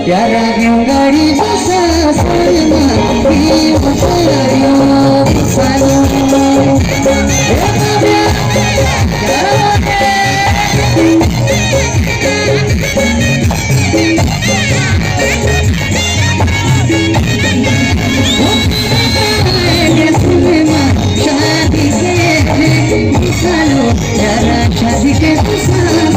प्यारा क्यों गाड़ी बसा सलमा ये बतायो सालो शादी के सालो जरा शादी के सालो